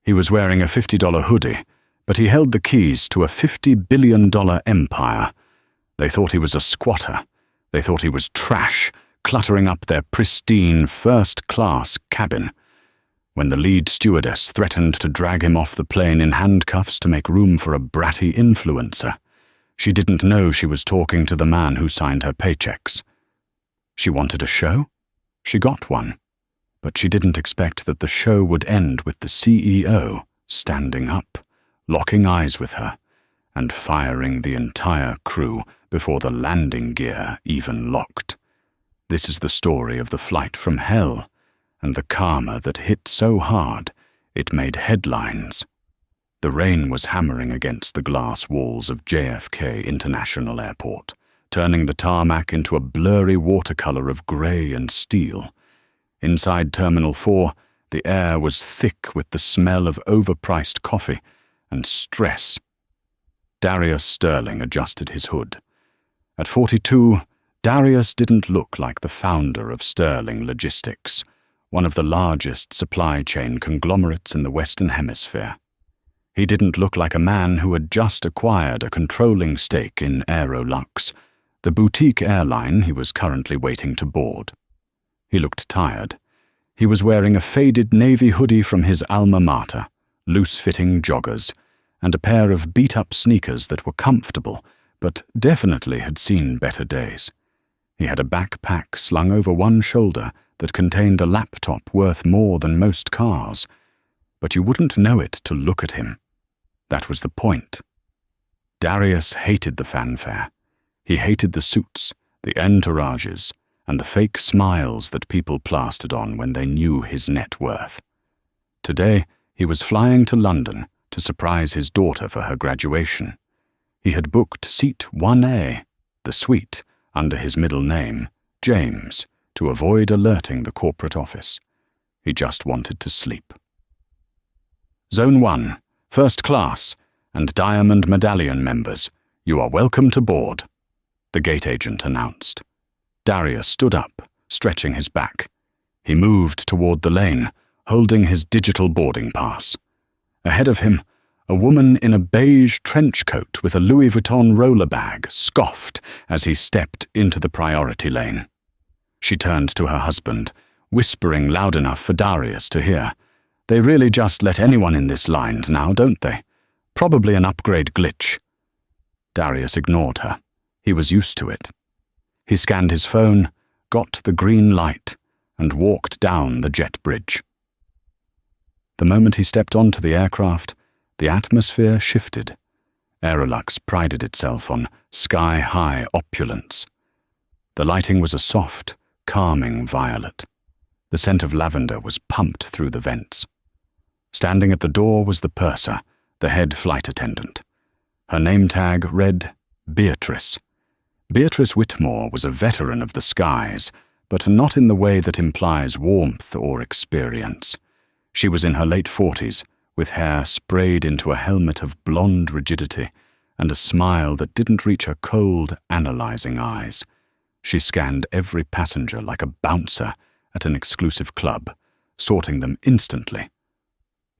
He was wearing a $50 hoodie, but he held the keys to a $50 billion empire. They thought he was a squatter. They thought he was trash, cluttering up their pristine first-class cabin. When the lead stewardess threatened to drag him off the plane in handcuffs to make room for a bratty influencer, she didn't know she was talking to the man who signed her paychecks. She wanted a show? She got one. But she didn't expect that the show would end with the CEO standing up, locking eyes with her, and firing the entire crew before the landing gear even locked. This is the story of the flight from hell, and the karma that hit so hard it made headlines. The rain was hammering against the glass walls of JFK International Airport, turning the tarmac into a blurry watercolor of grey and steel. Inside Terminal 4, the air was thick with the smell of overpriced coffee and stress. Darius Sterling adjusted his hood. At 42, Darius didn't look like the founder of Sterling Logistics, one of the largest supply chain conglomerates in the Western Hemisphere. He didn't look like a man who had just acquired a controlling stake in Aerolux, the boutique airline he was currently waiting to board. He looked tired. He was wearing a faded navy hoodie from his alma mater, loose-fitting joggers, and a pair of beat-up sneakers that were comfortable, but definitely had seen better days. He had a backpack slung over one shoulder that contained a laptop worth more than most cars, but you wouldn't know it to look at him. That was the point. Darius hated the fanfare. He hated the suits, the entourages, and the fake smiles that people plastered on when they knew his net worth. Today, he was flying to London to surprise his daughter for her graduation. He had booked seat 1A, the suite, under his middle name, James, to avoid alerting the corporate office. He just wanted to sleep. Zone 1, First Class, and Diamond Medallion members, you are welcome to board, the gate agent announced. Darius stood up, stretching his back. He moved toward the lane, holding his digital boarding pass. Ahead of him, a woman in a beige trench coat with a Louis Vuitton roller bag scoffed as he stepped into the priority lane. She turned to her husband, whispering loud enough for Darius to hear. They really just let anyone in this line now, don't they? Probably an upgrade glitch. Darius ignored her. He was used to it. He scanned his phone, got the green light, and walked down the jet bridge. The moment he stepped onto the aircraft, the atmosphere shifted. Aerolux prided itself on sky-high opulence. The lighting was a soft, calming violet. The scent of lavender was pumped through the vents. Standing at the door was the purser, the head flight attendant. Her name tag read Beatrice. Beatrice Whitmore was a veteran of the skies, but not in the way that implies warmth or experience. She was in her late 40s, with hair sprayed into a helmet of blonde rigidity and a smile that didn't reach her cold, analyzing eyes. She scanned every passenger like a bouncer at an exclusive club, sorting them instantly.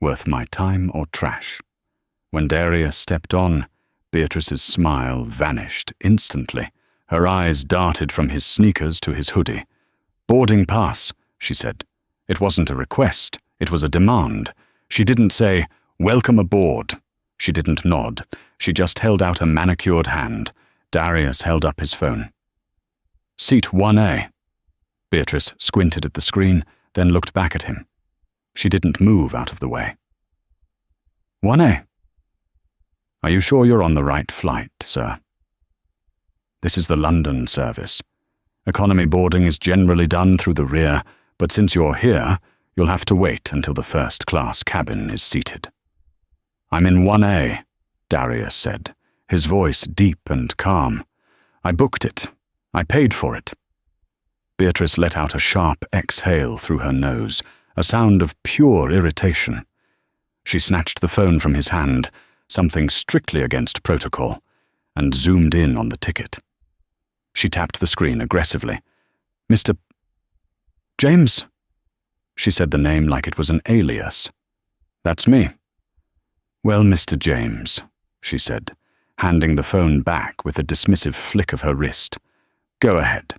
Worth my time or trash? When Darius stepped on, Beatrice's smile vanished instantly. Her eyes darted from his sneakers to his hoodie. "Boarding pass," she said. It wasn't a request, it was a demand. She didn't say, "Welcome aboard." She didn't nod. She just held out a manicured hand. Darius held up his phone. "Seat 1A. Beatrice squinted at the screen, then looked back at him. She didn't move out of the way. 1A. Are you sure you're on the right flight, sir? This is the London service. Economy boarding is generally done through the rear, but since you're here, you'll have to wait until the first-class cabin is seated. I'm in 1A, Darius said, his voice deep and calm. I booked it. I paid for it. Beatrice let out a sharp exhale through her nose, a sound of pure irritation. She snatched the phone from his hand, something strictly against protocol, and zoomed in on the ticket. She tapped the screen aggressively. Mr. James? She said the name like it was an alias. "That's me." "Well, Mr. James," she said, handing the phone back with a dismissive flick of her wrist. "Go ahead.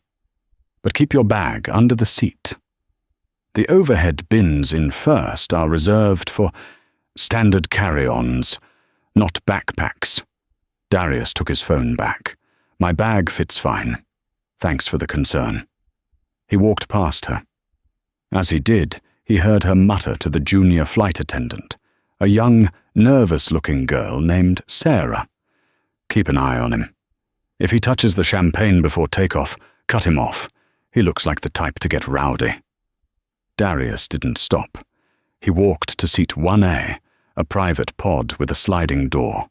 But keep your bag under the seat. The overhead bins in first are reserved for standard carry-ons, not backpacks." Darius took his phone back. "My bag fits fine. Thanks for the concern." He walked past her. As he did, he heard her mutter to the junior flight attendant, a young, nervous-looking girl named Sarah. "Keep an eye on him. If he touches the champagne before takeoff, cut him off. He looks like the type to get rowdy." Darius didn't stop. He walked to seat 1A, a private pod with a sliding door.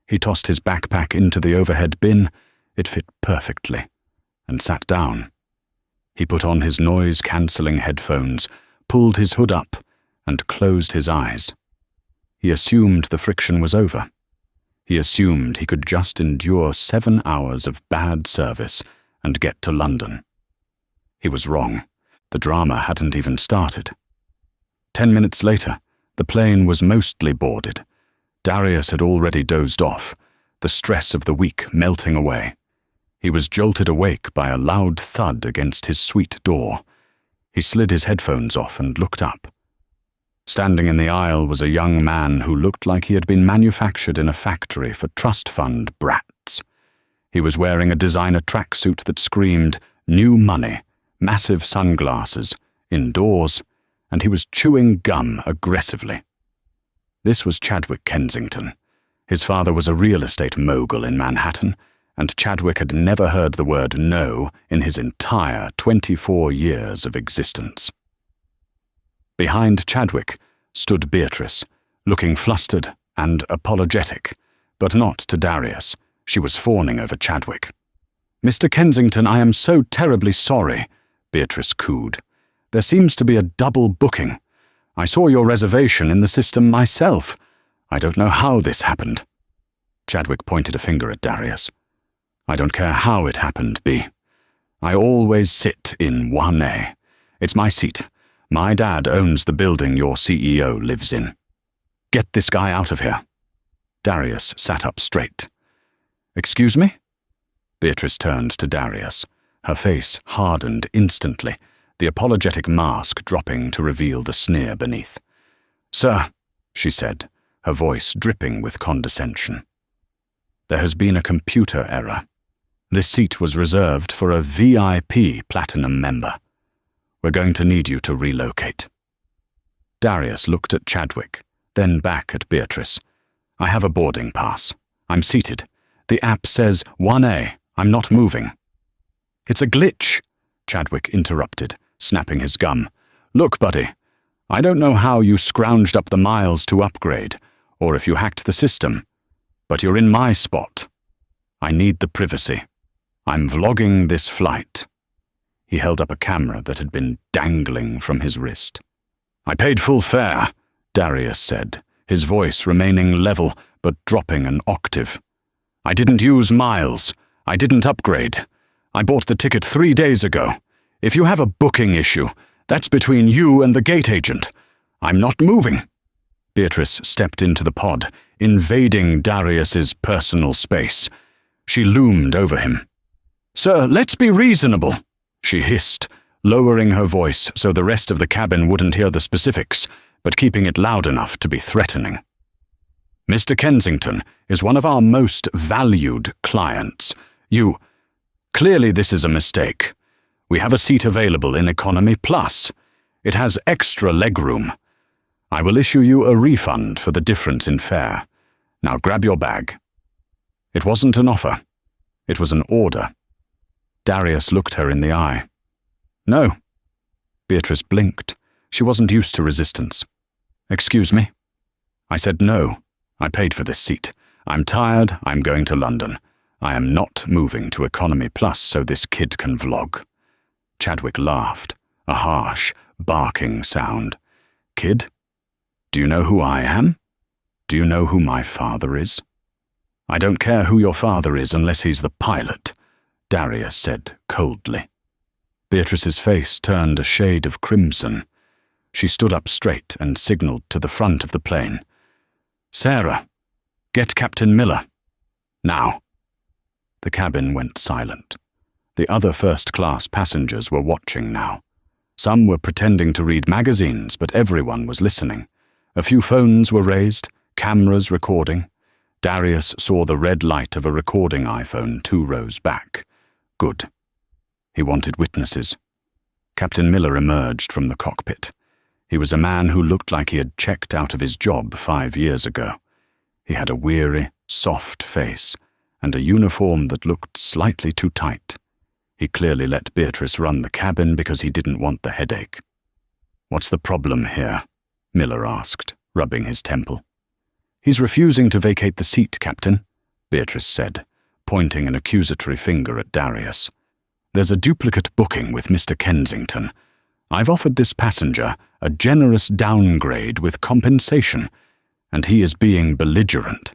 He tossed his backpack into the overhead bin, it fit perfectly, and sat down. He put on his noise-cancelling headphones, pulled his hood up, and closed his eyes. He assumed the friction was over. He assumed he could just endure 7 hours of bad service and get to London. He was wrong. The drama hadn't even started. 10 minutes later, the plane was mostly boarded. Darius had already dozed off, the stress of the week melting away. He was jolted awake by a loud thud against his suite door. He slid his headphones off and looked up. Standing in the aisle was a young man who looked like he had been manufactured in a factory for trust fund brats. He was wearing a designer tracksuit that screamed, "New money," massive sunglasses, indoors, and he was chewing gum aggressively. This was Chadwick Kensington. His father was a real estate mogul in Manhattan, and Chadwick had never heard the word no in his entire 24 years of existence. Behind Chadwick stood Beatrice, looking flustered and apologetic, but not to Darius. She was fawning over Chadwick. "Mr. Kensington, I am so terribly sorry," Beatrice cooed. "There seems to be a double booking. I saw your reservation in the system myself. I don't know how this happened." Chadwick pointed a finger at Darius. "I don't care how it happened, B. I always sit in 1A. It's my seat. My dad owns the building your CEO lives in. Get this guy out of here." Darius sat up straight. "Excuse me?" Beatrice turned to Darius. Her face hardened instantly, the apologetic mask dropping to reveal the sneer beneath. "Sir," she said, her voice dripping with condescension. "There has been a computer error. This seat was reserved for a VIP Platinum member. We're going to need you to relocate." Darius looked at Chadwick, then back at Beatrice. "I have a boarding pass. I'm seated. The app says 1A. I'm not moving." "It's a glitch," Chadwick interrupted, snapping his gum. "Look, buddy, I don't know how you scrounged up the miles to upgrade, or if you hacked the system, but you're in my spot. I need the privacy. I'm vlogging this flight." He held up a camera that had been dangling from his wrist. "I paid full fare," Darius said, his voice remaining level but dropping an octave. "I didn't use miles. I didn't upgrade. I bought the ticket 3 days ago. If you have a booking issue, that's between you and the gate agent. I'm not moving." Beatrice stepped into the pod, invading Darius's personal space. She loomed over him. "Sir, let's be reasonable," she hissed, lowering her voice so the rest of the cabin wouldn't hear the specifics, but keeping it loud enough to be threatening. "Mr. Kensington is one of our most valued clients. Clearly this is a mistake. We have a seat available in Economy Plus. It has extra legroom. I will issue you a refund for the difference in fare. Now grab your bag." It wasn't an offer. It was an order. Darius looked her in the eye. "No." Beatrice blinked. She wasn't used to resistance. "Excuse me?" "I said no. I paid for this seat. I'm tired. I'm going to London. I am not moving to Economy Plus so this kid can vlog." Chadwick laughed, a harsh, barking sound. "Kid? Do you know who I am? Do you know who my father is?" "I don't care who your father is unless he's the pilot," Darius said coldly. Beatrice's face turned a shade of crimson. She stood up straight and signaled to the front of the plane. "Sarah, get Captain Miller. Now." The cabin went silent. The other first-class passengers were watching now. Some were pretending to read magazines, but everyone was listening. A few phones were raised, cameras recording. Darius saw the red light of a recording iPhone 2 rows back. Good. He wanted witnesses. Captain Miller emerged from the cockpit. He was a man who looked like he had checked out of his job 5 years ago. He had a weary, soft face, and a uniform that looked slightly too tight. He clearly let Beatrice run the cabin because he didn't want the headache. "What's the problem here?" Miller asked, rubbing his temple. "He's refusing to vacate the seat, Captain," Beatrice said, pointing an accusatory finger at Darius. "There's a duplicate booking with Mr. Kensington. I've offered this passenger a generous downgrade with compensation, and he is being belligerent.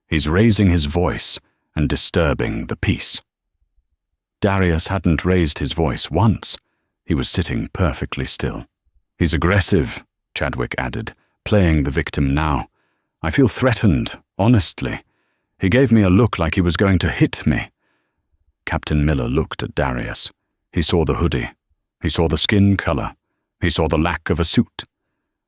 He's raising his voice and disturbing the peace." Darius hadn't raised his voice once. He was sitting perfectly still. "He's aggressive," Chadwick added, playing the victim now. "I feel threatened, honestly. He gave me a look like he was going to hit me." Captain Miller looked at Darius. He saw the hoodie. He saw the skin color. He saw the lack of a suit.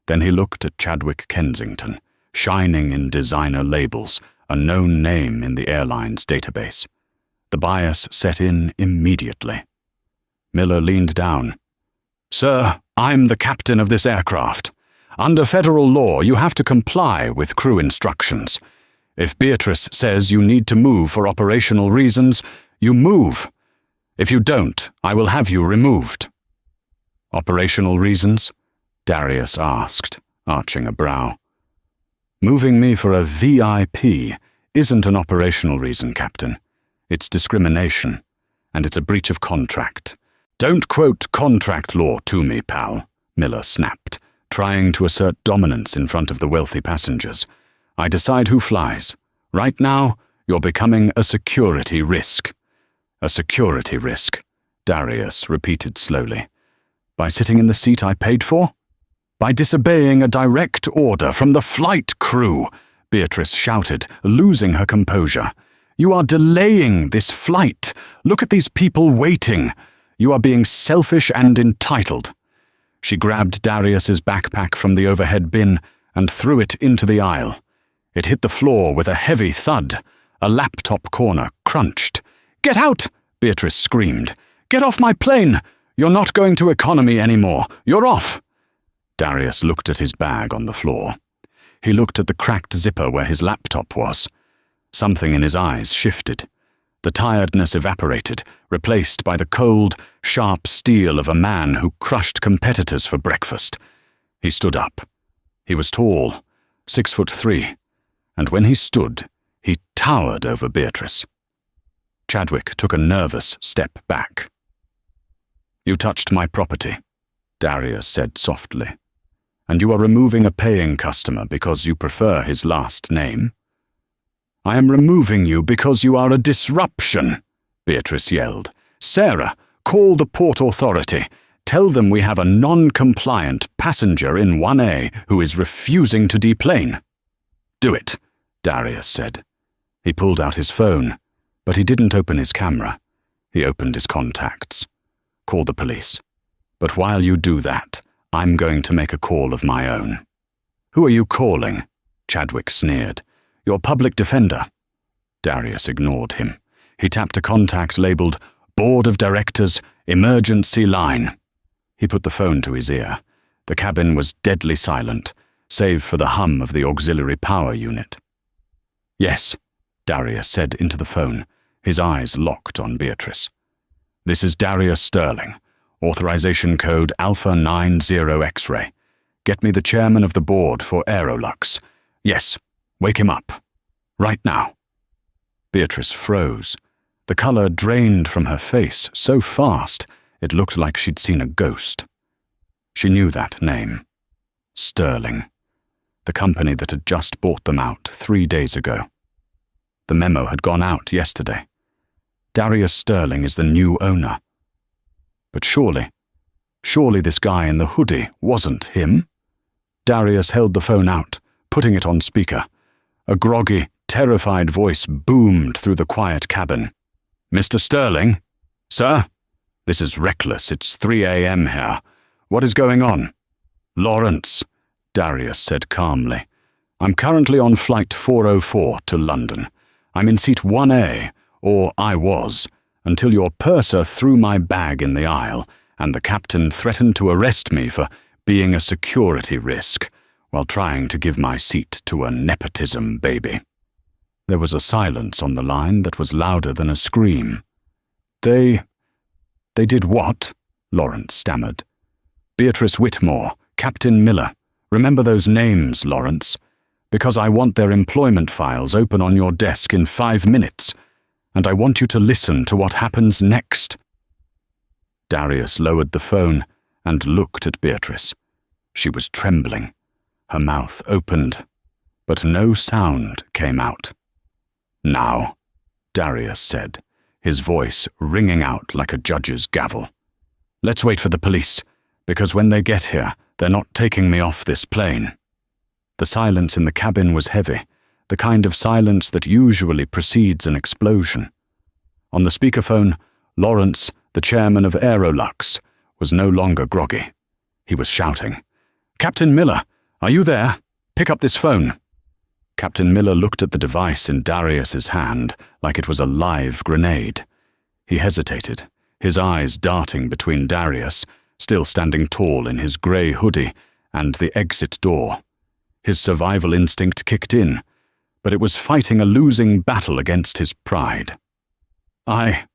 Then he looked at Chadwick Kensington, shining in designer labels, a known name in the airline's database. The bias set in immediately. Miller leaned down. "Sir, I'm the captain of this aircraft. Under federal law, you have to comply with crew instructions. If Beatrice says you need to move for operational reasons, you move. If you don't, I will have you removed." "Operational reasons?" Darius asked, arching a brow. "Moving me for a VIP isn't an operational reason, Captain. It's discrimination, and it's a breach of contract." "Don't quote contract law to me, pal," Miller snapped, trying to assert dominance in front of the wealthy passengers. "I decide who flies. Right now, you're becoming a security risk." "A security risk," Darius repeated slowly. "By sitting in the seat I paid for? By disobeying a direct order from the flight crew," Beatrice shouted, losing her composure. "You are delaying this flight. Look at these people waiting. You are being selfish and entitled." She grabbed Darius's backpack from the overhead bin and threw it into the aisle. It hit the floor with a heavy thud. A laptop corner crunched. "Get out!" Beatrice screamed. "Get off my plane! You're not going to economy anymore. You're off!" Darius looked at his bag on the floor. He looked at the cracked zipper where his laptop was. Something in his eyes shifted. The tiredness evaporated, replaced by the cold, sharp steel of a man who crushed competitors for breakfast. He stood up. He was tall, 6'3", and when he stood, he towered over Beatrice. Chadwick took a nervous step back. "You touched my property," Darius said softly. "And you are removing a paying customer because you prefer his last name?" "I am removing you because you are a disruption," Beatrice yelled. "Sarah, call the port authority. Tell them we have a non-compliant passenger in 1A who is refusing to deplane." "Do it," Darius said. He pulled out his phone, but he didn't open his camera. He opened his contacts. "Call the police. But while you do that, I'm going to make a call of my own." "Who are you calling?" Chadwick sneered. "Your public defender." Darius ignored him. He tapped a contact labeled Board of Directors, Emergency Line. He put the phone to his ear. The cabin was deadly silent, save for the hum of the auxiliary power unit. "Yes," Darius said into the phone, his eyes locked on Beatrice. "This is Darius Sterling. Authorization code Alpha 90 X-ray. Get me the chairman of the board for Aerolux. Yes, wake him up. Right now." Beatrice froze. The color drained from her face so fast it looked like she'd seen a ghost. She knew that name. Sterling. The company that had just bought them out 3 days ago. The memo had gone out yesterday. Darius Sterling is the new owner. But surely, Surely this guy in the hoodie wasn't him? Darius held the phone out, putting it on speaker. A groggy, terrified voice boomed through the quiet cabin. "Mr. Sterling? Sir? This is reckless. It's 3 a.m. here. What is going on?" "Lawrence," Darius said calmly. "I'm currently on flight 404 to London. I'm in seat 1A, or I was, until your purser threw my bag in the aisle, and the captain threatened to arrest me for being a security risk while trying to give my seat to a nepotism baby." There was a silence on the line that was louder than a scream. They did what?" Lawrence stammered. "Beatrice Whitmore, Captain Miller. Remember those names, Lawrence, because I want their employment files open on your desk in 5 minutes, and I want you to listen to what happens next." Darius lowered the phone and looked at Beatrice. She was trembling. Her mouth opened, but no sound came out. "Now," Darius said, his voice ringing out like a judge's gavel. "Let's wait for the police, because when they get here, they're not taking me off this plane." The silence in the cabin was heavy, the kind of silence that usually precedes an explosion. On the speakerphone, Lawrence, the chairman of Aerolux, was no longer groggy. He was shouting, "Captain Miller, are you there? Pick up this phone." Captain Miller looked at the device in Darius's hand like it was a live grenade. He hesitated, his eyes darting between Darius, still standing tall in his grey hoodie, and the exit door. His survival instinct kicked in, but it was fighting a losing battle against his pride. I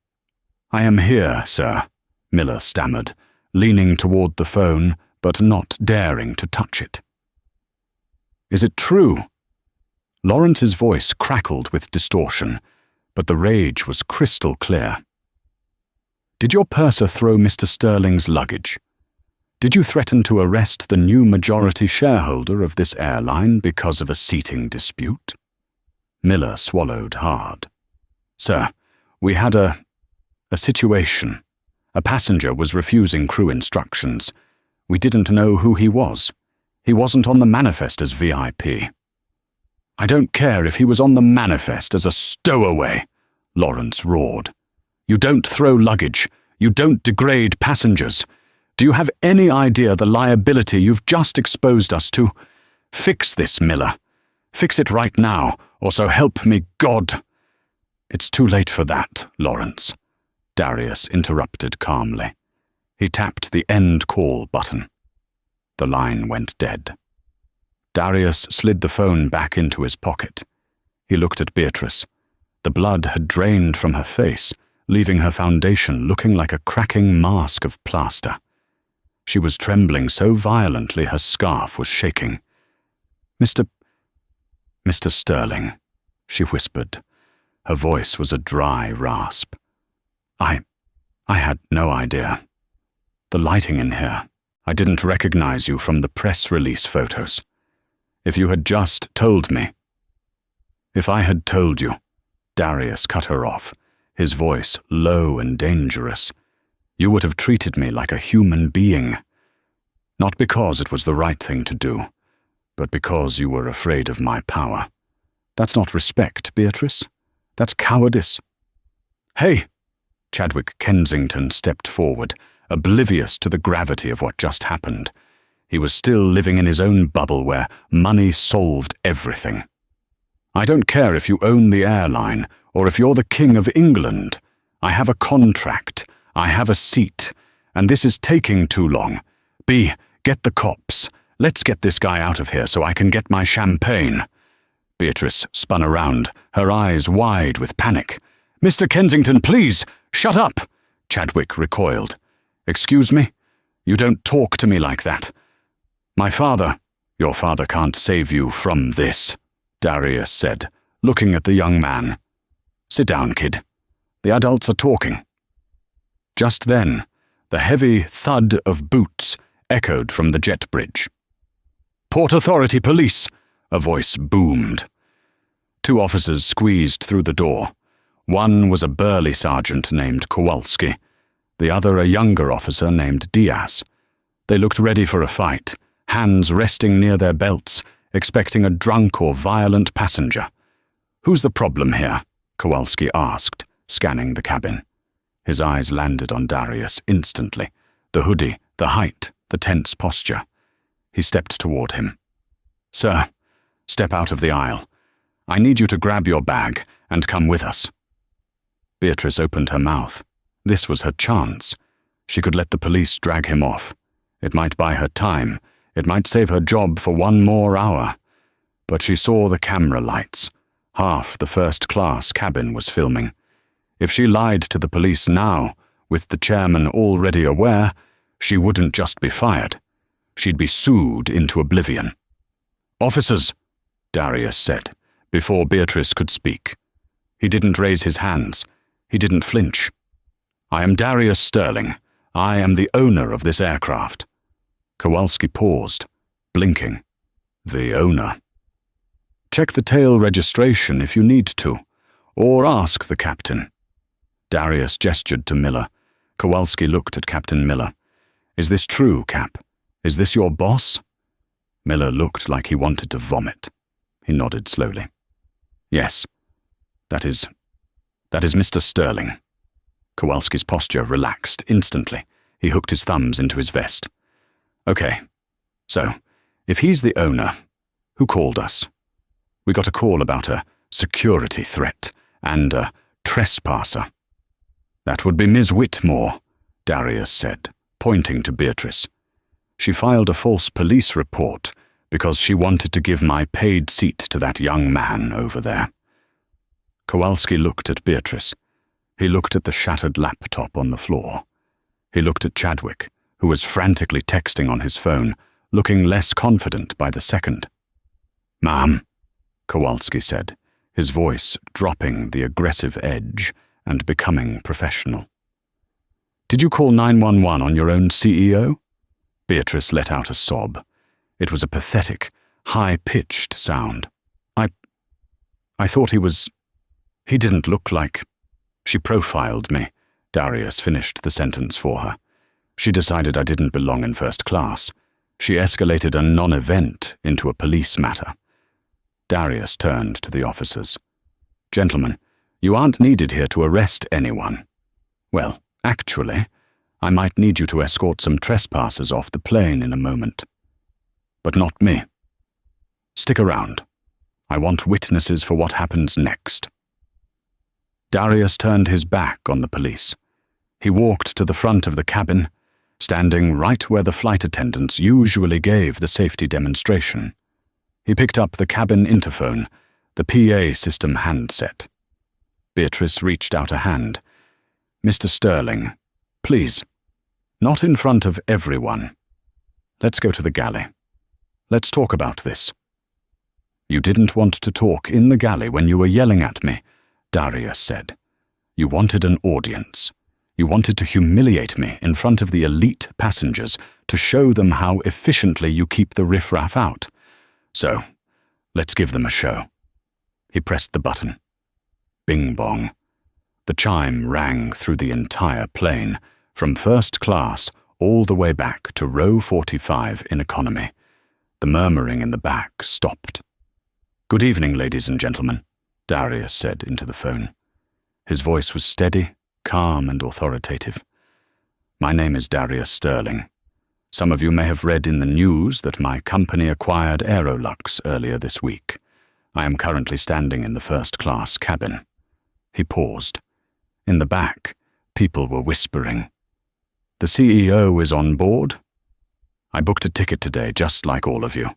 am here, sir," Miller stammered, leaning toward the phone but not daring to touch it. "Is it true?" Lawrence's voice crackled with distortion, but the rage was crystal clear. "Did your purser throw Mr. Sterling's luggage? Did you threaten to arrest the new majority shareholder of this airline because of a seating dispute?" Miller swallowed hard. "Sir, we had a situation. A passenger was refusing crew instructions. We didn't know who he was. He wasn't on the manifest as VIP." "I don't care if he was on the manifest as a stowaway," Lawrence roared. "You don't throw luggage. You don't degrade passengers. Do you have any idea the liability you've just exposed us to? Fix this, Miller. Fix it right now, or so help me God." "It's too late for that, Lawrence," Darius interrupted calmly. He tapped the end call button. The line went dead. Darius slid the phone back into his pocket. He looked at Beatrice. The blood had drained from her face, leaving her foundation looking like a cracking mask of plaster. She was trembling so violently her scarf was shaking. Mr. Sterling," she whispered. Her voice was a dry rasp. I had no idea. The lighting in here. I didn't recognize you from the press release photos. If you had just told me." "If I had told you," Darius cut her off, his voice low and dangerous, "you would have treated me like a human being. Not because it was the right thing to do, but because you were afraid of my power. That's not respect, Beatrice. That's cowardice." "Hey!" Chadwick Kensington stepped forward, oblivious to the gravity of what just happened. He was still living in his own bubble where money solved everything. "I don't care if you own the airline or if you're the King of England. I have a contract. I have a seat. And this is taking too long. B, get the cops. Let's get this guy out of here so I can get my champagne." Beatrice spun around, her eyes wide with panic. "Mr. Kensington, please, shut up!" Chadwick recoiled. "Excuse me? You don't talk to me like that. Your father can't save you from this," Darius said, looking at the young man. "Sit down, kid. The adults are talking." Just then, the heavy thud of boots echoed from the jet bridge. "Port Authority Police!" a voice boomed. 2 officers squeezed through the door. One was a burly sergeant named Kowalski, the other a younger officer named Diaz, They looked ready for a fight, hands resting near their belts, expecting a drunk or violent passenger. "Who's the problem here?" Kowalski asked, scanning the cabin. His eyes landed on Darius instantly. The hoodie, the height, the tense posture. He stepped toward him. "Sir, step out of the aisle. I need you to grab your bag and come with us." Beatrice opened her mouth. This was her chance. She could let the police drag him off. It might buy her time. It might save her job for 1 more hour. But she saw the camera lights. Half the first-class cabin was filming. If she lied to the police now, with the chairman already aware, she wouldn't just be fired. She'd be sued into oblivion. "Officers," Darius said, before Beatrice could speak. He didn't raise his hands. He didn't flinch. "I am Darius Sterling. I am the owner of this aircraft." Kowalski paused, blinking. The owner. "Check the tail registration if you need to, or ask the captain." Darius gestured to Miller. Kowalski looked at Captain Miller. "Is this true, Cap? Is this your boss?" Miller looked like he wanted to vomit. He nodded slowly. "Yes, that is Mr. Sterling." Kowalski's posture relaxed instantly. He hooked his thumbs into his vest. "Okay, so, if he's the owner, who called us?" "We got a call about a security threat and a trespasser." "That would be Ms. Whitmore," Darius said, pointing to Beatrice. "She filed a false police report because she wanted to give my paid seat to that young man over there." Kowalski looked at Beatrice. He looked at the shattered laptop on the floor. He looked at Chadwick, who was frantically texting on his phone, looking less confident by the second. "Ma'am," Kowalski said, his voice dropping the aggressive edge and becoming professional. "Did you call 911 on your own CEO?" Beatrice let out a sob. It was a pathetic, high-pitched sound. I thought he didn't look like... She profiled me." Darius finished the sentence for her. "She decided I didn't belong in first class. She escalated a non-event into a police matter." Darius turned to the officers. "Gentlemen, you aren't needed here to arrest anyone. Well, actually, I might need you to escort some trespassers off the plane in a moment. But not me. Stick around. I want witnesses for what happens next." Darius turned his back on the police. He walked to the front of the cabin, standing right where the flight attendants usually gave the safety demonstration. He picked up the cabin interphone, the PA system handset. Beatrice reached out a hand. "Mr. Sterling, please, not in front of everyone. Let's go to the galley. Let's talk about this." "You didn't want to talk in the galley when you were yelling at me," Darius said. "You wanted an audience. You wanted to humiliate me in front of the elite passengers to show them how efficiently you keep the riffraff out. So, let's give them a show." He pressed the button. Bing bong. The chime rang through the entire plane, from first class all the way back to row 45 in economy. The murmuring in the back stopped. "Good evening, ladies and gentlemen," Darius said into the phone. His voice was steady, calm and authoritative. "My name is Darius Sterling. Some of you may have read in the news that my company acquired Aerolux earlier this week. I am currently standing in the first-class cabin." He paused. In the back, people were whispering. "The CEO is on board? I booked a ticket today, just like all of you.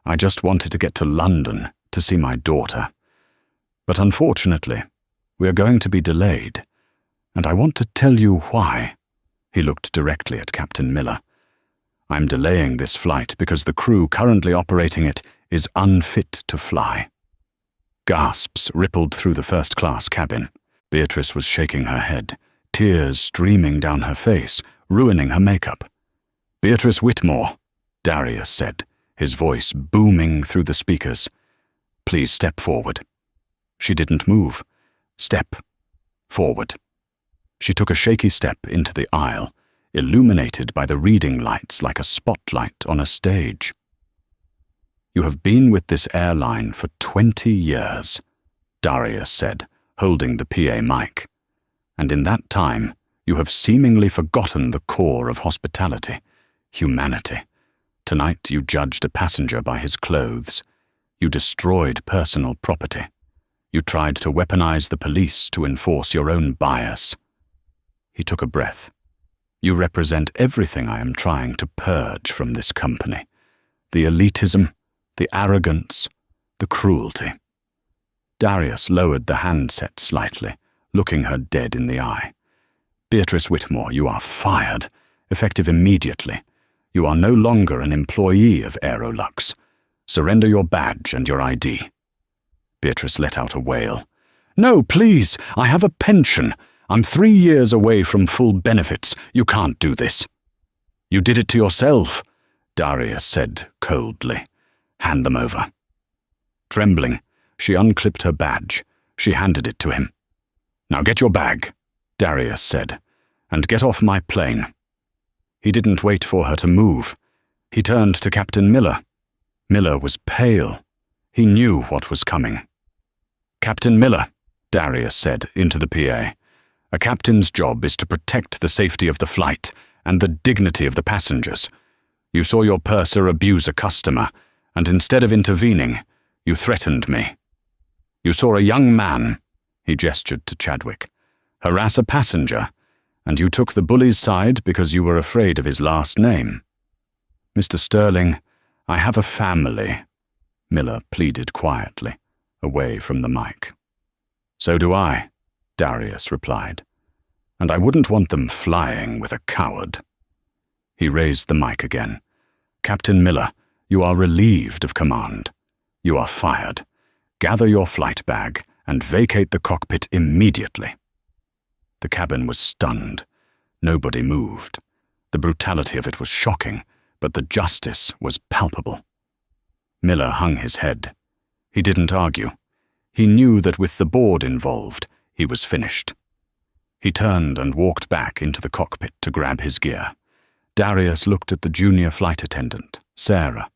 I just wanted to get to London to see my daughter. But unfortunately, we are going to be delayed, and I want to tell you why." He looked directly at Captain Miller. "I'm delaying this flight because the crew currently operating it is unfit to fly." Gasps rippled through the first-class cabin. Beatrice was shaking her head, tears streaming down her face, ruining her makeup. "Beatrice Whitmore," Darius said, his voice booming through the speakers. "Please step forward." She didn't move. Step. Forward. She took a shaky step into the aisle, illuminated by the reading lights like a spotlight on a stage. "You have been with this airline for 20 years, Darius said, holding the PA mic. "And in that time, you have seemingly forgotten the core of hospitality, humanity. Tonight you judged a passenger by his clothes. You destroyed personal property. You tried to weaponize the police to enforce your own bias." He took a breath. "You represent everything I am trying to purge from this company. The elitism, the arrogance, the cruelty." Darius lowered the handset slightly, looking her dead in the eye. "Beatrice Whitmore, you are fired, effective immediately. You are no longer an employee of Aerolux. Surrender your badge and your ID." Beatrice let out a wail. "No, please, I have a pension. I'm 3 years away from full benefits. You can't do this." "You did it to yourself," Darius said coldly. "Hand them over." Trembling, she unclipped her badge. She handed it to him. "Now get your bag," Darius said, "and get off my plane." He didn't wait for her to move. He turned to Captain Miller. Miller was pale. He knew what was coming. "Captain Miller," Darius said into the PA, "a captain's job is to protect the safety of the flight and the dignity of the passengers. You saw your purser abuse a customer, and instead of intervening, you threatened me. You saw a young man," he gestured to Chadwick, "harass a passenger, and you took the bully's side because you were afraid of his last name. Mr. Sterling, I have a family," Miller pleaded quietly, away from the mic. "So do I," Darius replied, "and I wouldn't want them flying with a coward." He raised the mic again. "Captain Miller, you are relieved of command. You are fired. Gather your flight bag and vacate the cockpit immediately." The cabin was stunned. Nobody moved. The brutality of it was shocking, but the justice was palpable. Miller hung his head. He didn't argue. He knew that with the board involved, he was finished. He turned and walked back into the cockpit to grab his gear. Darius looked at the junior flight attendant, Sarah.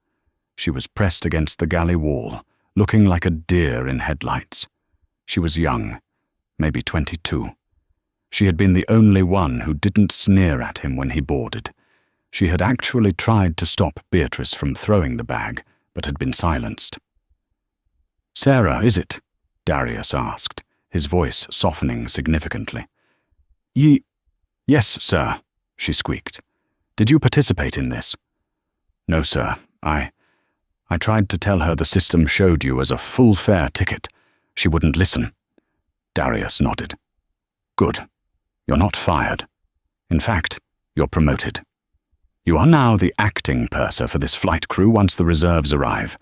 She was pressed against the galley wall, looking like a deer in headlights. She was young, maybe 22. She had been the only one who didn't sneer at him when he boarded. She had actually tried to stop Beatrice from throwing the bag, but had been silenced. "Sarah, is it?" Darius asked, his voice softening significantly. "Yes, sir," she squeaked. "Did you participate in this?" "No, sir. I tried to tell her the system showed you as a full fare ticket. She wouldn't listen." Darius nodded. "Good. You're not fired. In fact, you're promoted. You are now the acting purser for this flight crew once the reserves arrive.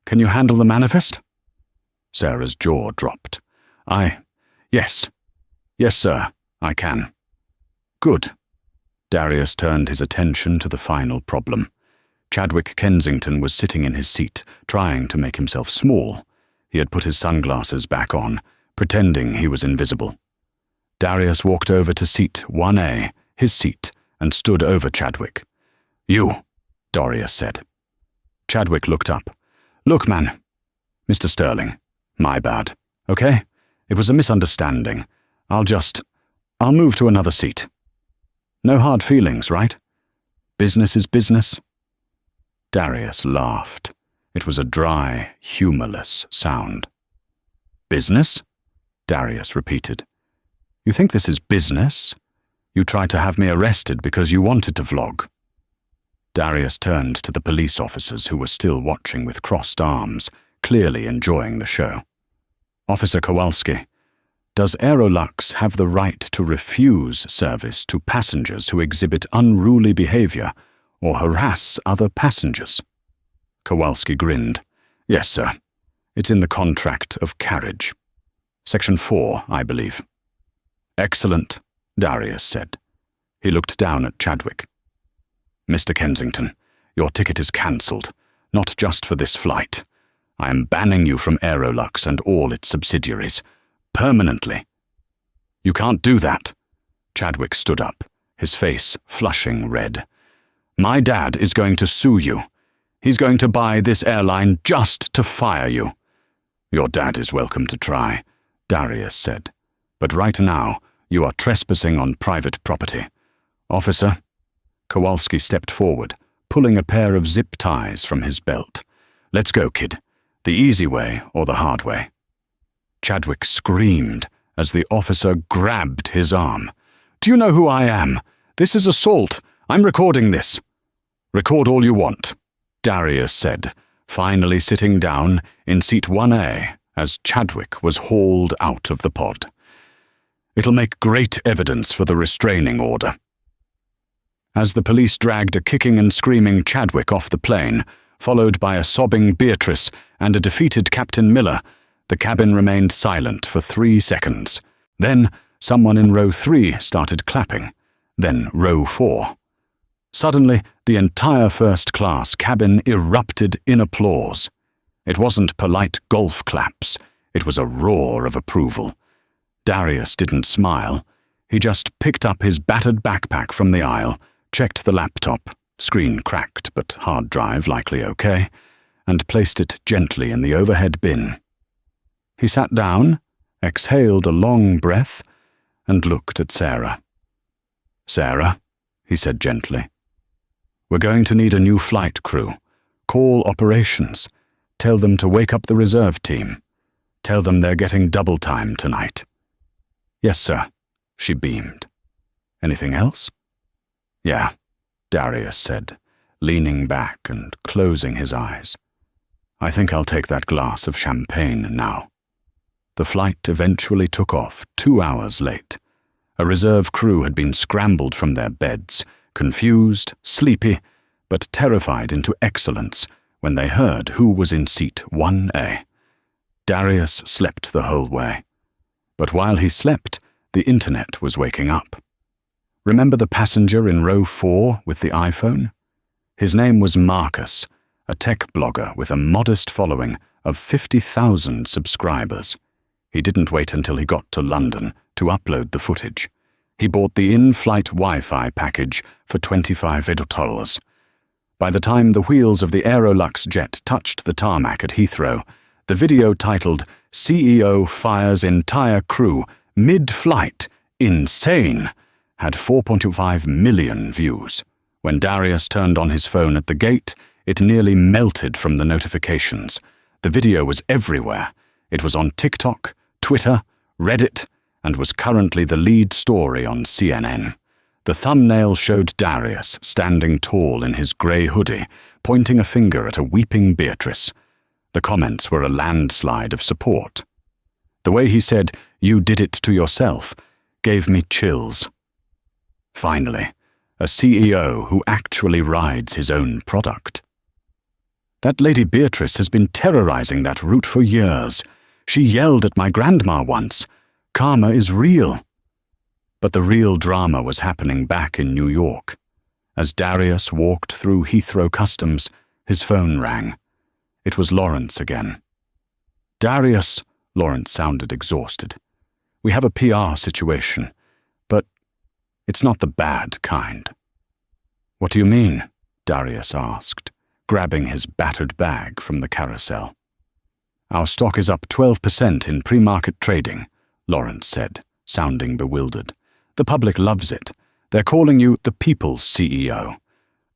Can you handle the manifest?" Sarah's jaw dropped. Yes, sir, I can." "Good." Darius turned his attention to the final problem. Chadwick Kensington was sitting in his seat, trying to make himself small. He had put his sunglasses back on, pretending he was invisible. Darius walked over to seat 1A, his seat, and stood over Chadwick. "You," Darius said. Chadwick looked up. "Look, man. Mr. Sterling, my bad, okay? It was a misunderstanding. I'll move to another seat. No hard feelings, right? Business is business." Darius laughed. It was a dry, humorless sound. "Business?" Darius repeated. "You think this is business? You tried to have me arrested because you wanted to vlog." Darius turned to the police officers who were still watching with crossed arms, clearly enjoying the show. "Officer Kowalski, does Aerolux have the right to refuse service to passengers who exhibit unruly behavior or harass other passengers?" Kowalski grinned. "Yes, sir. It's in the contract of carriage. Section 4, I believe." "Excellent," Darius said. He looked down at Chadwick. "Mr. Kensington, your ticket is cancelled, not just for this flight. I am banning you from Aerolux and all its subsidiaries, permanently." "You can't do that." Chadwick stood up. his face flushing red. "My dad is going to sue you. He's going to buy this airline just to fire you." "Your dad is welcome to try," Darius said. "But right now, you are trespassing on private property. Officer?" Kowalski stepped forward, pulling a pair of zip ties from his belt. "Let's go, kid. The easy way or the hard way?" Chadwick screamed as the officer grabbed his arm. "Do you know who I am? This is assault. I'm recording this." "Record all you want," Darius said, finally sitting down in seat 1A as Chadwick was hauled out of the pod. "It'll make great evidence for the restraining order." As the police dragged a kicking and screaming Chadwick off the plane, followed by a sobbing Beatrice and a defeated Captain Miller, the cabin remained silent for 3 seconds. Then someone in row 3 started clapping, then row 4. Suddenly, the entire first-class cabin erupted in applause. It wasn't polite golf claps, it was a roar of approval. Darius didn't smile. He just picked up his battered backpack from the aisle, checked the laptop, screen cracked but hard drive likely okay, and placed it gently in the overhead bin. He sat down, exhaled a long breath, and looked at Sarah. "Sarah," he said gently, "we're going to need a new flight crew. Call operations. Tell them to wake up the reserve team. Tell them they're getting double time tonight." "Yes, sir," she beamed. "Anything else?" "Yeah," Darius said, leaning back and closing his eyes. "I think I'll take that glass of champagne now." The flight eventually took off 2 hours late. A reserve crew had been scrambled from their beds, confused, sleepy, but terrified into excellence when they heard who was in seat 1A. Darius slept the whole way. But while he slept, the internet was waking up. Remember the passenger in row 4 with the iPhone? His name was Marcus, a tech blogger with a modest following of 50,000 subscribers. He didn't wait until he got to London to upload the footage. He bought the in-flight Wi-Fi package for $25. By the time the wheels of the Aerolux jet touched the tarmac at Heathrow, the video titled "CEO Fires Entire Crew Mid-Flight, Insane," had 4.5 million views. When Darius turned on his phone at the gate, it nearly melted from the notifications. The video was everywhere. It was on TikTok, Twitter, Reddit, and was currently the lead story on CNN. The thumbnail showed Darius standing tall in his grey hoodie, pointing a finger at a weeping Beatrice. The comments were a landslide of support. The way he said, "You did it to yourself," gave me chills. Finally, a CEO who actually rides his own product. "That Lady Beatrice has been terrorizing that route for years. She yelled at my grandma once. Karma is real." But the real drama was happening back in New York. As Darius walked through Heathrow Customs, his phone rang. It was Lawrence again. "Darius," Lawrence sounded exhausted. "We have a PR situation, but it's not the bad kind." "What do you mean?" Darius asked, grabbing his battered bag from the carousel. "Our stock is up 12% in pre-market trading," Lawrence said, sounding bewildered. "The public loves it. They're calling you the People's CEO.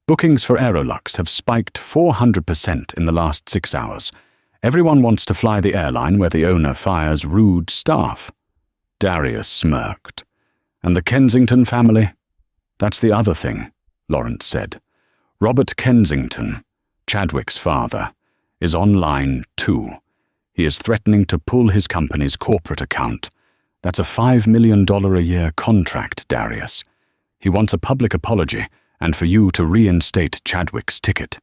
Bookings for Aerolux have spiked 400% in the last 6 hours. Everyone wants to fly the airline where the owner fires rude staff." Darius smirked. "And the Kensington family?" "That's the other thing," Lawrence said. "Robert Kensington, Chadwick's father, is online too. He is threatening to pull his company's corporate account. That's a $5 million a year contract, Darius. He wants a public apology and for you to reinstate Chadwick's ticket."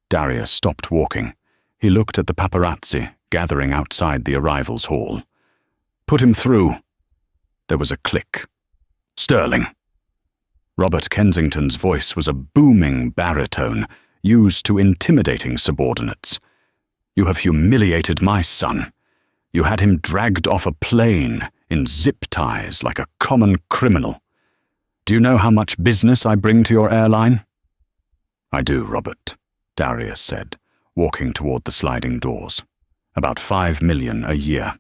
Darius stopped walking. He looked at the paparazzi gathering outside the arrivals hall. "Put him through." There was a click. "Sterling." Robert Kensington's voice was a booming baritone used to intimidating subordinates. "You have humiliated my son. You had him dragged off a plane in zip ties like a common criminal." Do you know how much business I bring to your airline?" "I do, Robert," Darius said, walking toward the sliding doors. "About 5 million a year."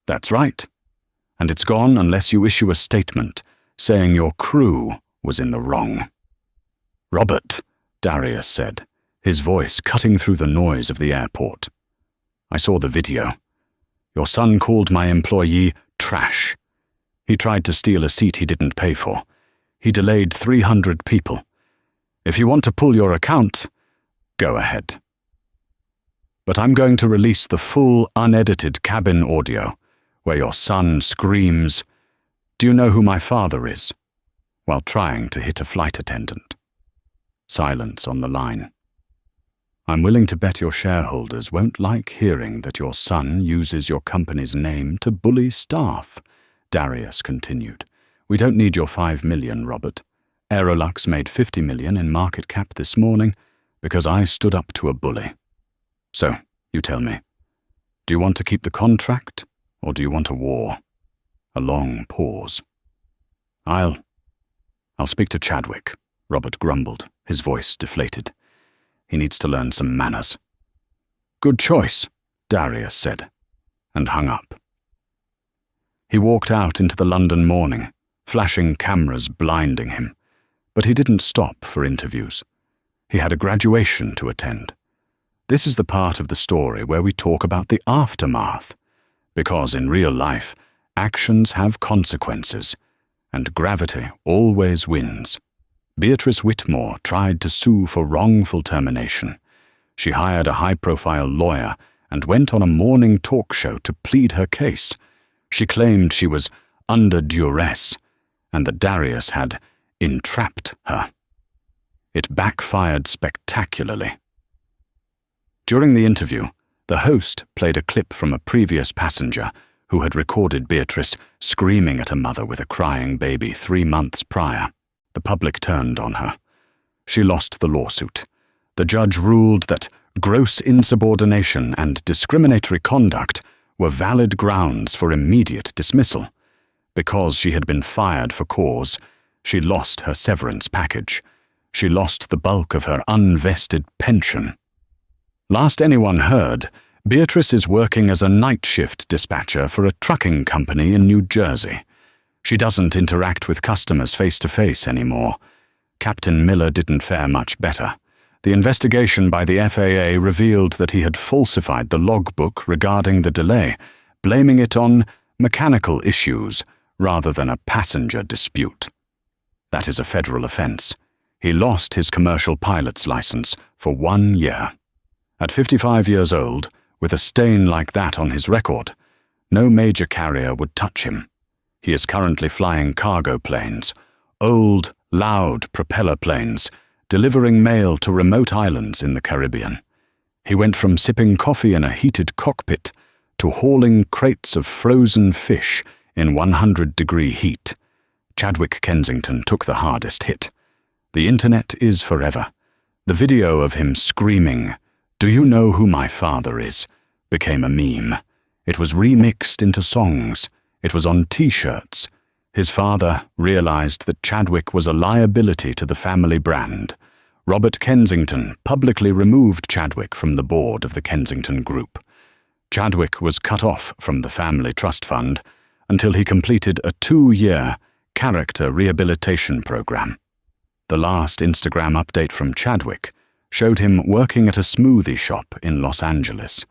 "That's right. And it's gone unless you issue a statement saying your crew was in the wrong." "Robert," Darius said, his voice cutting through the noise of the airport. "I saw the video. Your son called my employee trash. He tried to steal a seat he didn't pay for. He delayed 300 people. If you want to pull your account, go ahead. But I'm going to release the full, unedited cabin audio where your son screams, 'Do you know who my father is?' while trying to hit a flight attendant." Silence on the line. "I'm willing to bet your shareholders won't like hearing that your son uses your company's name to bully staff," Darius continued. "We don't need your 5 million, Robert. Aerolux made 50 million in market cap this morning because I stood up to a bully. So, you tell me, do you want to keep the contract or do you want a war?" A long pause. I'll speak to Chadwick," Robert grumbled, his voice deflated. "He needs to learn some manners." "Good choice," Darius said, and hung up. He walked out into the London morning, flashing cameras blinding him, but he didn't stop for interviews. He had a graduation to attend. This is the part of the story where we talk about the aftermath, because in real life, actions have consequences, and gravity always wins. Beatrice Whitmore tried to sue for wrongful termination. She hired a high-profile lawyer and went on a morning talk show to plead her case. She claimed she was under duress and that Darius had entrapped her. It backfired spectacularly. During the interview, the host played a clip from a previous passenger who had recorded Beatrice screaming at a mother with a crying baby 3 months prior. The public turned on her. She lost the lawsuit. The judge ruled that gross insubordination and discriminatory conduct were valid grounds for immediate dismissal. Because she had been fired for cause, she lost her severance package. She lost the bulk of her unvested pension. Last anyone heard, Beatrice is working as a night shift dispatcher for a trucking company in New Jersey. She doesn't interact with customers face-to-face anymore. Captain Miller didn't fare much better. The investigation by the FAA revealed that he had falsified the logbook regarding the delay, blaming it on mechanical issues rather than a passenger dispute. That is a federal offense. He lost his commercial pilot's license for 1 year. At 55 years old, with a stain like that on his record, no major carrier would touch him. He is currently flying cargo planes, old, loud propeller planes, delivering mail to remote islands in the Caribbean. He went from sipping coffee in a heated cockpit to hauling crates of frozen fish in 100-degree heat. Chadwick Kensington took the hardest hit. The internet is forever. The video of him screaming, "Do you know who my father is?" became a meme. It was remixed into songs. It was on T-shirts. His father realized that Chadwick was a liability to the family brand. Robert Kensington publicly removed Chadwick from the board of the Kensington Group. Chadwick was cut off from the family trust fund until he completed a 2-year character rehabilitation program. The last Instagram update from Chadwick showed him working at a smoothie shop in Los Angeles.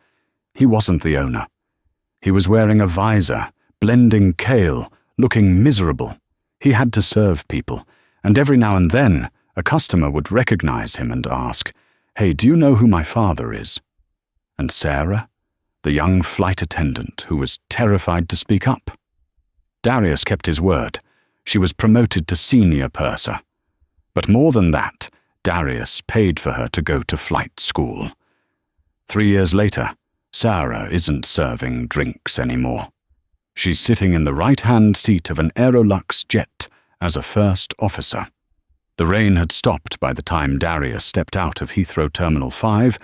He wasn't the owner. He was wearing a visor, blending kale, looking miserable. He had to serve people, and every now and then a customer would recognize him and ask, "Hey, do you know who my father is?" And Sarah, the young flight attendant who was terrified to speak up. Darius kept his word. She was promoted to senior purser. But more than that, Darius paid for her to go to flight school. 3 years later, Sarah isn't serving drinks anymore. She's sitting in the right-hand seat of an Aerolux jet as a first officer. The rain had stopped by the time Darius stepped out of Heathrow Terminal 5,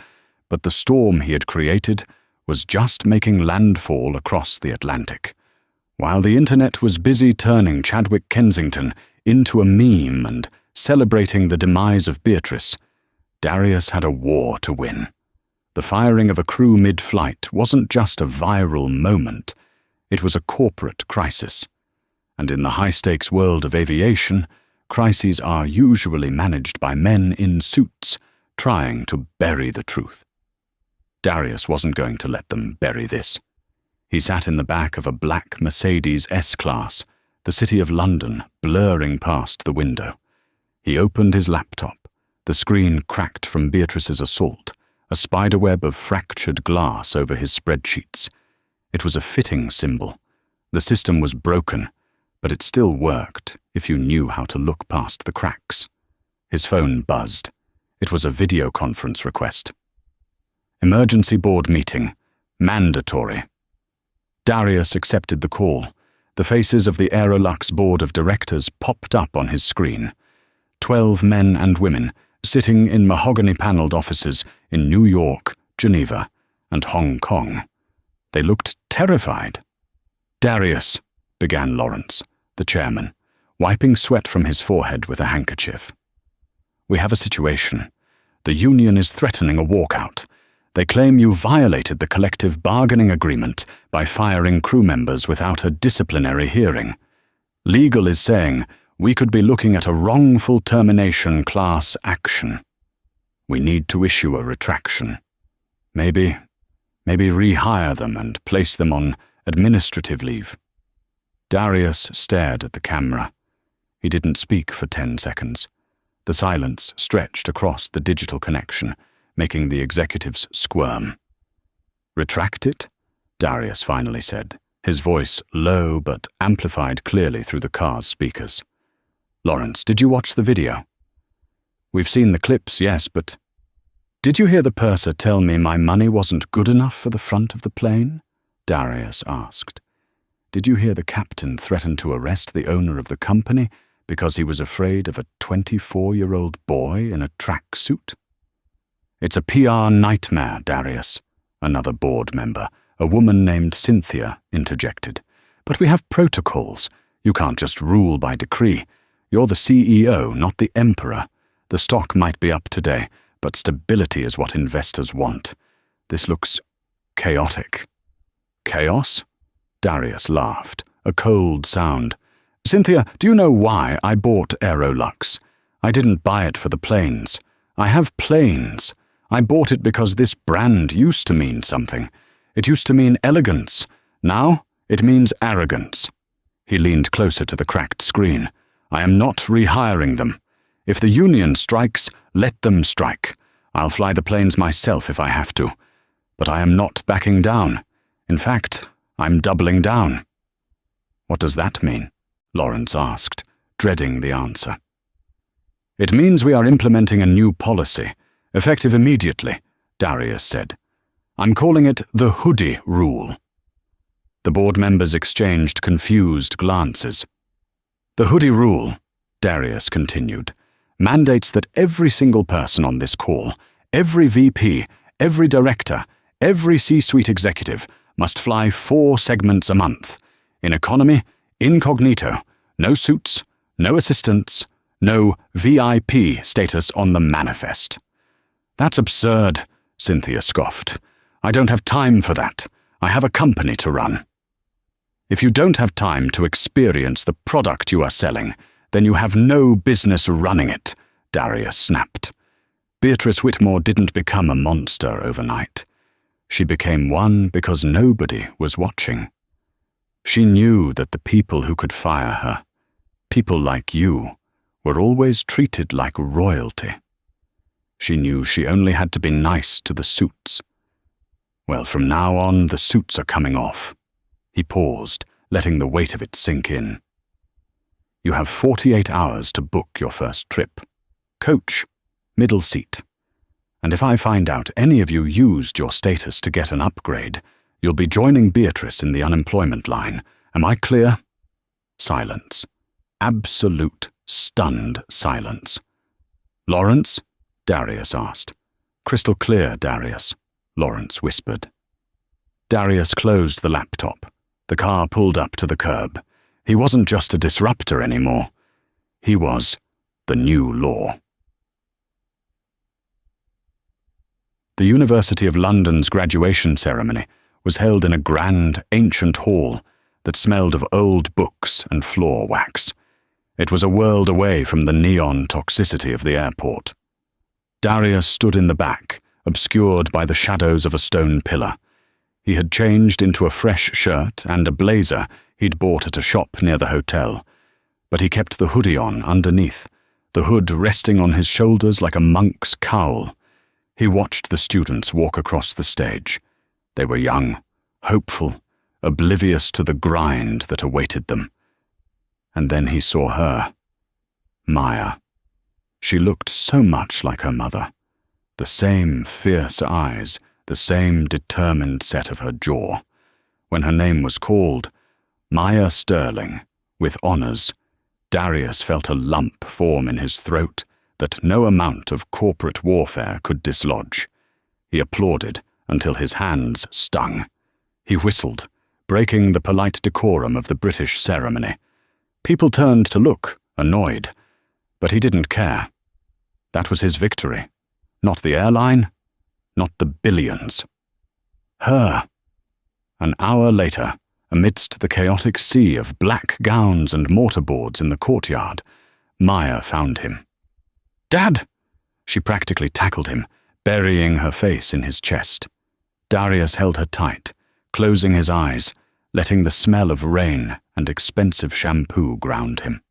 but the storm he had created was just making landfall across the Atlantic. While the internet was busy turning Chadwick Kensington into a meme and celebrating the demise of Beatrice, Darius had a war to win. The firing of a crew mid-flight wasn't just a viral moment, it was a corporate crisis. And in the high-stakes world of aviation, crises are usually managed by men in suits trying to bury the truth. Darius wasn't going to let them bury this. He sat in the back of a black Mercedes S-Class, the city of London blurring past the window. He opened his laptop, the screen cracked from Beatrice's assault, a spiderweb of fractured glass over his spreadsheets. It was a fitting symbol. The system was broken, but it still worked if you knew how to look past the cracks. His phone buzzed. It was a video conference request. Emergency board meeting. Mandatory. Darius accepted the call. The faces of the Aerolux board of directors popped up on his screen. 12 men and women sitting in mahogany-paneled offices in New York, Geneva, and Hong Kong. They looked terrified. "Darius," began Lawrence, the chairman, wiping sweat from his forehead with a handkerchief. "We have a situation. The union is threatening a walkout. They claim you violated the collective bargaining agreement by firing crew members without a disciplinary hearing. Legal is saying we could be looking at a wrongful termination class action. We need to issue a retraction. Maybe rehire them and place them on administrative leave." Darius stared at the camera. He didn't speak for 10 seconds. The silence stretched across the digital connection, making the executives squirm. "Retract it?" Darius finally said, his voice low but amplified clearly through the car's speakers. "Lawrence, did you watch the video?" "We've seen the clips, yes, but—" "Did you hear the purser tell me my money wasn't good enough for the front of the plane?" Darius asked. "Did you hear the captain threaten to arrest the owner of the company because he was afraid of a 24-year-old boy in a tracksuit?" "It's a PR nightmare, Darius," another board member, a woman named Cynthia, interjected. "But we have protocols. You can't just rule by decree. You're the CEO, not the emperor. The stock might be up today, but stability is what investors want. This looks chaotic." "Chaos?" Darius laughed, a cold sound. "Cynthia, do you know why I bought Aerolux? I didn't buy it for the planes. I have planes. I bought it because this brand used to mean something. It used to mean elegance. Now it means arrogance." He leaned closer to the cracked screen. "I am not rehiring them. If the union strikes, let them strike. I'll fly the planes myself if I have to. But I am not backing down. In fact, I'm doubling down." "What does that mean?" Lawrence asked, dreading the answer. "It means we are implementing a new policy, effective immediately," Darius said. "I'm calling it the hoodie rule." The board members exchanged confused glances. "The hoodie rule," Darius continued, "mandates that every single person on this call, every VP, every director, every C-suite executive must fly 4 segments a month. In economy, incognito, no suits, no assistants, no VIP status on the manifest." "That's absurd," Cynthia scoffed. "I don't have time for that. I have a company to run." "If you don't have time to experience the product you are selling, then you have no business running it," Darius snapped. Beatrice Whitmore didn't become a monster overnight. She became one because nobody was watching. She knew that the people who could fire her, people like you, were always treated like royalty. She knew she only had to be nice to the suits. Well, from now on, the suits are coming off. He paused, letting the weight of it sink in. "You have 48 hours to book your first trip. Coach, middle seat. And if I find out any of you used your status to get an upgrade, you'll be joining Beatrice in the unemployment line. Am I clear?" Silence. Absolute, stunned silence. "Lawrence?" Darius asked. "Crystal clear, Darius," Lawrence whispered. Darius closed the laptop. The car pulled up to the curb. He wasn't just a disruptor anymore. He was the new law. The University of London's graduation ceremony was held in a grand, ancient hall that smelled of old books and floor wax. It was a world away from the neon toxicity of the airport. Darius stood in the back, obscured by the shadows of a stone pillar. He had changed into a fresh shirt and a blazer he'd bought at a shop near the hotel, but he kept the hoodie on underneath, the hood resting on his shoulders like a monk's cowl. He watched the students walk across the stage. They were young, hopeful, oblivious to the grind that awaited them. And then he saw her, Maya. She looked so much like her mother. The same fierce eyes, the same determined set of her jaw. When her name was called, Maya Sterling, with honors, Darius felt a lump form in his throat that no amount of corporate warfare could dislodge. He applauded until his hands stung. He whistled, breaking the polite decorum of the British ceremony. People turned to look, annoyed, but he didn't care. That was his victory. Not the airline, not the billions. Her. An hour later, amidst the chaotic sea of black gowns and mortarboards in the courtyard, Maya found him. "Dad!" She practically tackled him, burying her face in his chest. Darius held her tight, closing his eyes, letting the smell of rain and expensive shampoo ground him.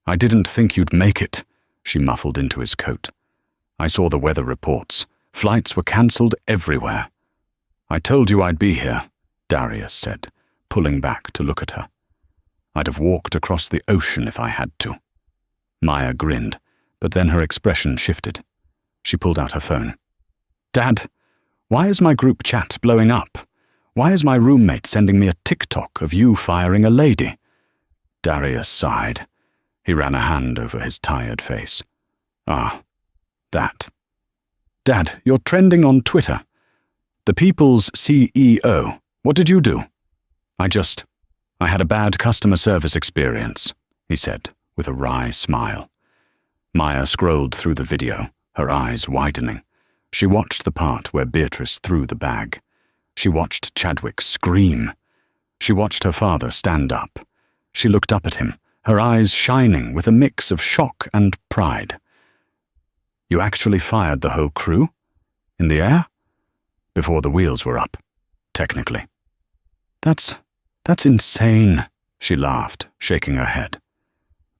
"I didn't think you'd make it," she muffled into his coat. "I saw the weather reports. Flights were cancelled everywhere." "I told you I'd be here," Darius said, pulling back to look at her. "I'd have walked across the ocean if I had to." Maya grinned, but then her expression shifted. She pulled out her phone. "Dad, why is my group chat blowing up? Why is my roommate sending me a TikTok of you firing a lady?" Darius sighed. He ran a hand over his tired face. "Ah, that. Dad, you're trending on Twitter. The People's CEO. What did you do?" I had a bad customer service experience," he said, with a wry smile. Maya scrolled through the video, her eyes widening. She watched the part where Beatrice threw the bag. She watched Chadwick scream. She watched her father stand up. She looked up at him, her eyes shining with a mix of shock and pride. "You actually fired the whole crew? In the air?" "Before the wheels were up, technically." That's insane," she laughed, shaking her head.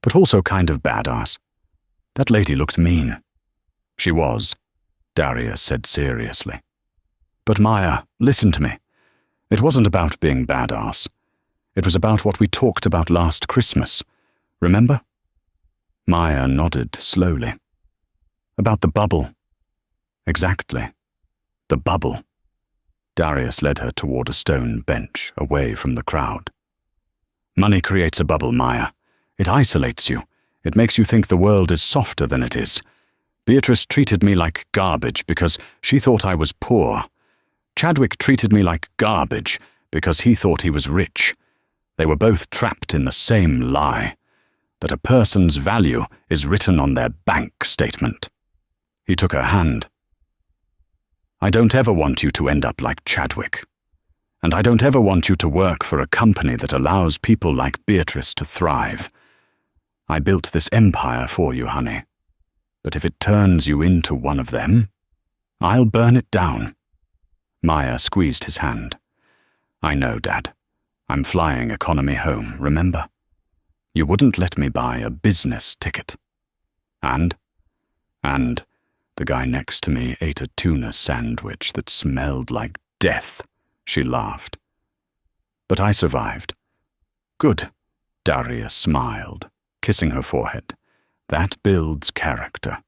"But also kind of badass. That lady looked mean." "She was," Darius said seriously. "But Maya, listen to me. It wasn't about being badass. It was about what we talked about last Christmas. Remember?" Maya nodded slowly. "About the bubble." "Exactly. The bubble." Darius led her toward a stone bench, away from the crowd. "Money creates a bubble, Maya. It isolates you. It makes you think the world is softer than it is. Beatrice treated me like garbage because she thought I was poor. Chadwick treated me like garbage because he thought he was rich. They were both trapped in the same lie, that a person's value is written on their bank statement." He took her hand. "I don't ever want you to end up like Chadwick. And I don't ever want you to work for a company that allows people like Beatrice to thrive. I built this empire for you, honey. But if it turns you into one of them, I'll burn it down." Maya squeezed his hand. "I know, Dad. I'm flying economy home, remember? You wouldn't let me buy a business ticket." And the guy next to me ate a tuna sandwich that smelled like death," she laughed. "But I survived." "Good," Darius smiled, kissing her forehead. "That builds character.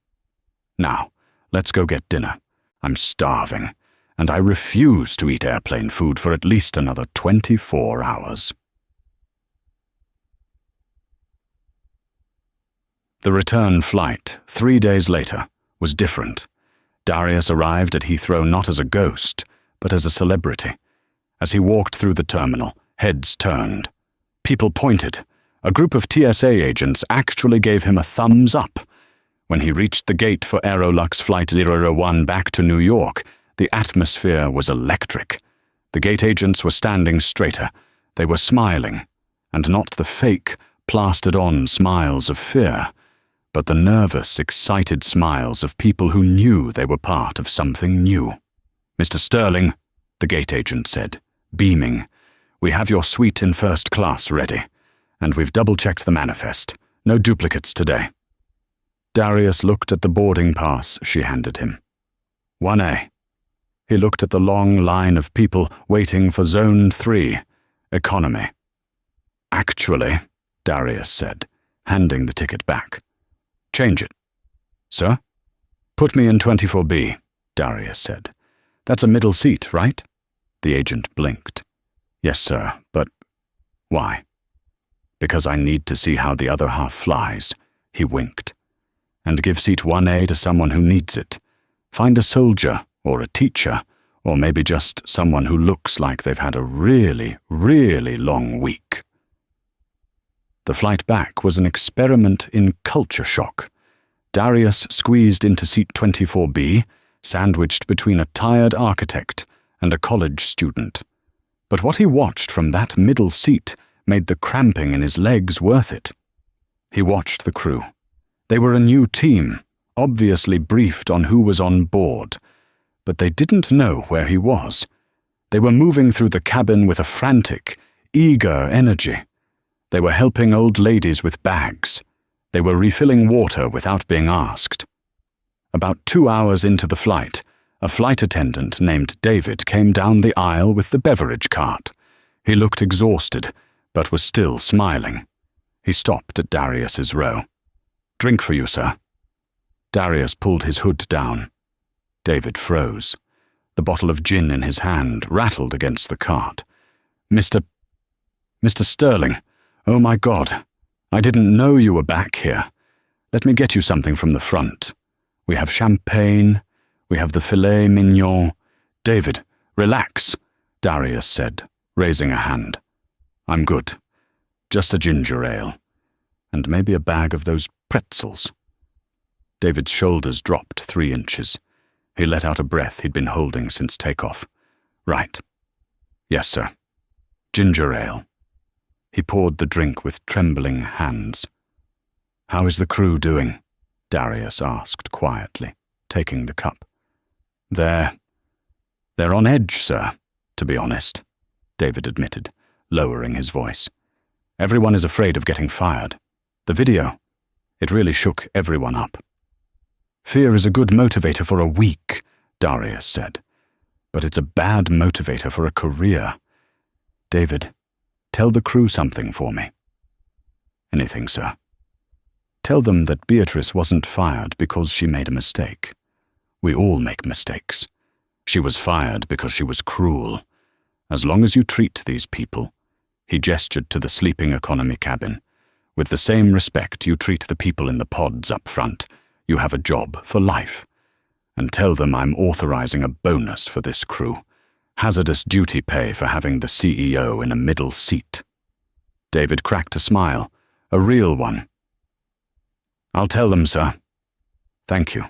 Now, let's go get dinner. I'm starving, and I refuse to eat airplane food for at least another 24 hours. The return flight, 3 days later, was different. Darius arrived at Heathrow not as a ghost, but as a celebrity. As he walked through the terminal, heads turned. People pointed. A group of TSA agents actually gave him a thumbs up. When he reached the gate for Aerolux Flight 001 back to New York, the atmosphere was electric. The gate agents were standing straighter. They were smiling, and not the fake, plastered-on smiles of fear, but the nervous, excited smiles of people who knew they were part of something new. "Mr. Sterling," the gate agent said, beaming, "we have your suite in first class ready, and we've double-checked the manifest. No duplicates today." Darius looked at the boarding pass she handed him. 1A. He looked at the long line of people waiting for Zone 3, Economy. "Actually," Darius said, handing the ticket back. "Change it." "Sir?" "Put me in 24B, Darius said. "That's a middle seat, right?" The agent blinked. "Yes, sir, but why?" "Because I need to see how the other half flies," he winked. "And give seat 1A to someone who needs it. Find a soldier, or a teacher, or maybe just someone who looks like they've had a really, really long week." The flight back was an experiment in culture shock. Darius squeezed into seat 24B, sandwiched between a tired architect and a college student. But what he watched from that middle seat made the cramping in his legs worth it. He watched the crew. They were a new team, obviously briefed on who was on board, but they didn't know where he was. They were moving through the cabin with a frantic, eager energy. They were helping old ladies with bags. They were refilling water without being asked. About 2 hours into the flight, a flight attendant named David came down the aisle with the beverage cart. He looked exhausted, but was still smiling. He stopped at Darius's row. "Drink for you, sir." Darius pulled his hood down. David froze. The bottle of gin in his hand rattled against the cart. Mr. Sterling, oh my God, I didn't know you were back here. Let me get you something from the front. We have champagne, we have the filet mignon." "David, relax," Darius said, raising a hand. "I'm good. Just a ginger ale. And maybe a bag of those pretzels." David's shoulders dropped 3 inches. He let out a breath he'd been holding since takeoff. "Right. Yes, sir. Ginger ale." He poured the drink with trembling hands. "How is the crew doing?" Darius asked quietly, taking the cup. They're on edge, sir, to be honest," David admitted, lowering his voice. "Everyone is afraid of getting fired. The video, it really shook everyone up." "Fear is a good motivator for a week," Darius said, "but it's a bad motivator for a career. David, tell the crew something for me." "Anything, sir." "Tell them that Beatrice wasn't fired because she made a mistake. We all make mistakes. She was fired because she was cruel. As long as you treat these people," he gestured to the sleeping economy cabin, "with the same respect you treat the people in the pods up front, you have a job for life. And tell them I'm authorizing a bonus for this crew. Hazardous duty pay for having the CEO in a middle seat." David cracked a smile, a real one. "I'll tell them, sir. Thank you."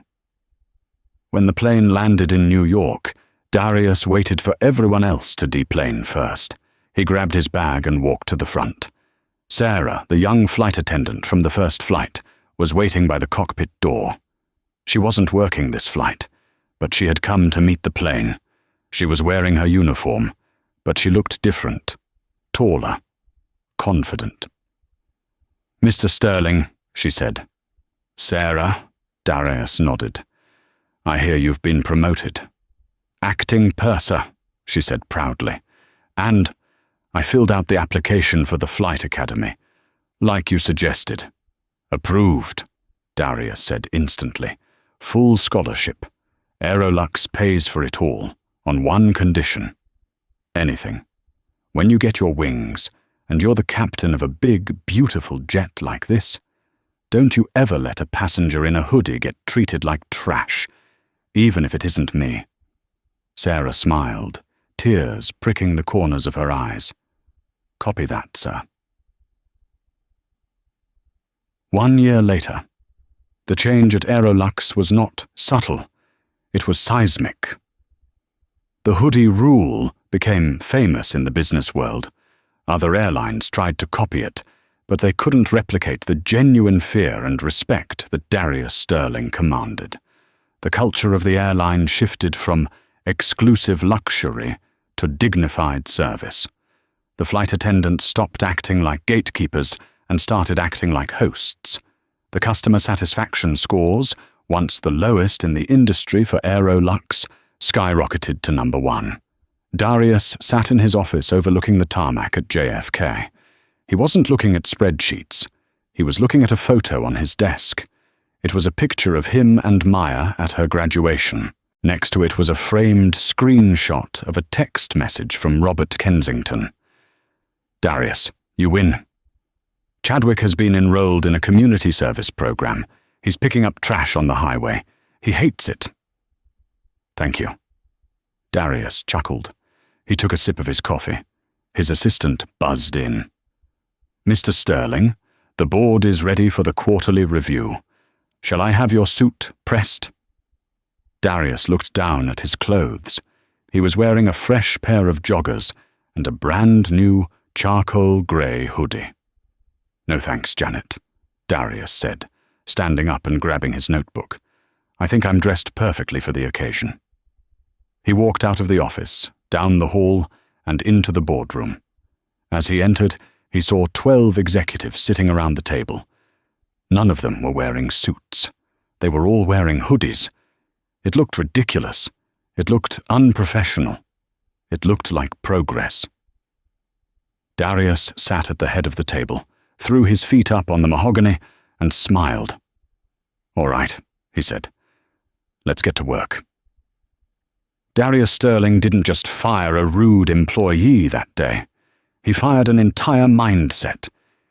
When the plane landed in New York, Darius waited for everyone else to deplane first. He grabbed his bag and walked to the front. Sarah, the young flight attendant from the first flight, was waiting by the cockpit door. She wasn't working this flight, but she had come to meet the plane. She was wearing her uniform, but she looked different, taller, confident. "Mr. Sterling," she said. "Sarah," Darius nodded. "I hear you've been promoted." "Acting purser," she said proudly. "And I filled out the application for the flight academy, like you suggested." "Approved," Darius said instantly. "Full scholarship. Aerolux pays for it all, on one condition. Anything. When you get your wings, and you're the captain of a big, beautiful jet like this, don't you ever let a passenger in a hoodie get treated like trash, even if it isn't me." Sarah smiled, tears pricking the corners of her eyes. "Copy that, sir." 1 year later. The change at Aerolux was not subtle. It was seismic. The hoodie rule became famous in the business world. Other airlines tried to copy it, but they couldn't replicate the genuine fear and respect that Darius Sterling commanded. The culture of the airline shifted from exclusive luxury to dignified service. The flight attendants stopped acting like gatekeepers and started acting like hosts. The customer satisfaction scores, once the lowest in the industry for Aerolux, skyrocketed to number 1. Darius sat in his office overlooking the tarmac at JFK. He wasn't looking at spreadsheets. He was looking at a photo on his desk. It was a picture of him and Maya at her graduation. Next to it was a framed screenshot of a text message from Robert Kensington. Darius, you win. Chadwick has been enrolled in a community service program. He's picking up trash on the highway. He hates it. Thank you. Darius chuckled. He took a sip of his coffee. His assistant buzzed in. Mr. Sterling, the board is ready for the quarterly review. Shall I have your suit pressed? Darius looked down at his clothes. He was wearing a fresh pair of joggers and a brand new charcoal grey hoodie. No thanks, Janet, Darius said, standing up and grabbing his notebook. I think I'm dressed perfectly for the occasion. He walked out of the office, down the hall, and into the boardroom. As he entered, he saw 12 executives sitting around the table. None of them were wearing suits. They were all wearing hoodies. It looked ridiculous. It looked unprofessional. It looked like progress. Darius sat at the head of the table, threw his feet up on the mahogany, and smiled. All right, he said. Let's get to work. Darius Sterling didn't just fire a rude employee that day. He fired an entire mindset.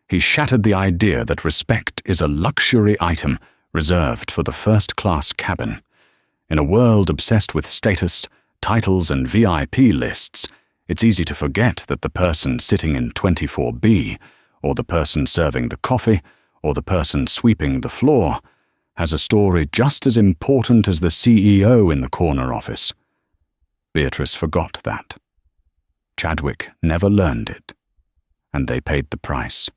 He shattered the idea that respect is a luxury item reserved for the first-class cabin. In a world obsessed with status, titles, and VIP lists, it's easy to forget that the person sitting in 24B, or the person serving the coffee, or the person sweeping the floor, has a story just as important as the CEO in the corner office. Beatrice forgot that. Chadwick never learned it, and they paid the price.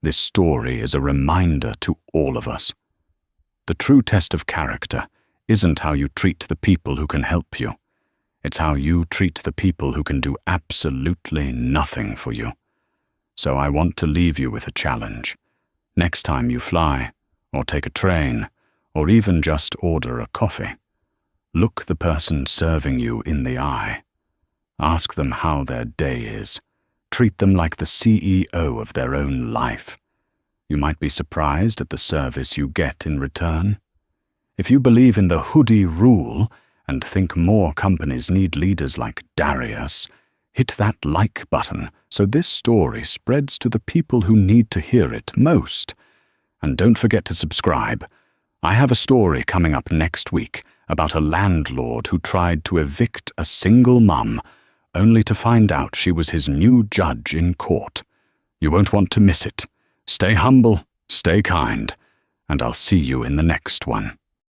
This story is a reminder to all of us. The true test of character isn't how you treat the people who can help you. It's how you treat the people who can do absolutely nothing for you. So I want to leave you with a challenge. Next time you fly, or take a train, or even just order a coffee, look the person serving you in the eye. Ask them how their day is. Treat them like the CEO of their own life. You might be surprised at the service you get in return. If you believe in the hoodie rule and think more companies need leaders like Darius, hit that like button so this story spreads to the people who need to hear it most. And don't forget to subscribe. I have a story coming up next week about a landlord who tried to evict a single mum, only to find out she was his new judge in court. You won't want to miss it. Stay humble, stay kind, and I'll see you in the next one.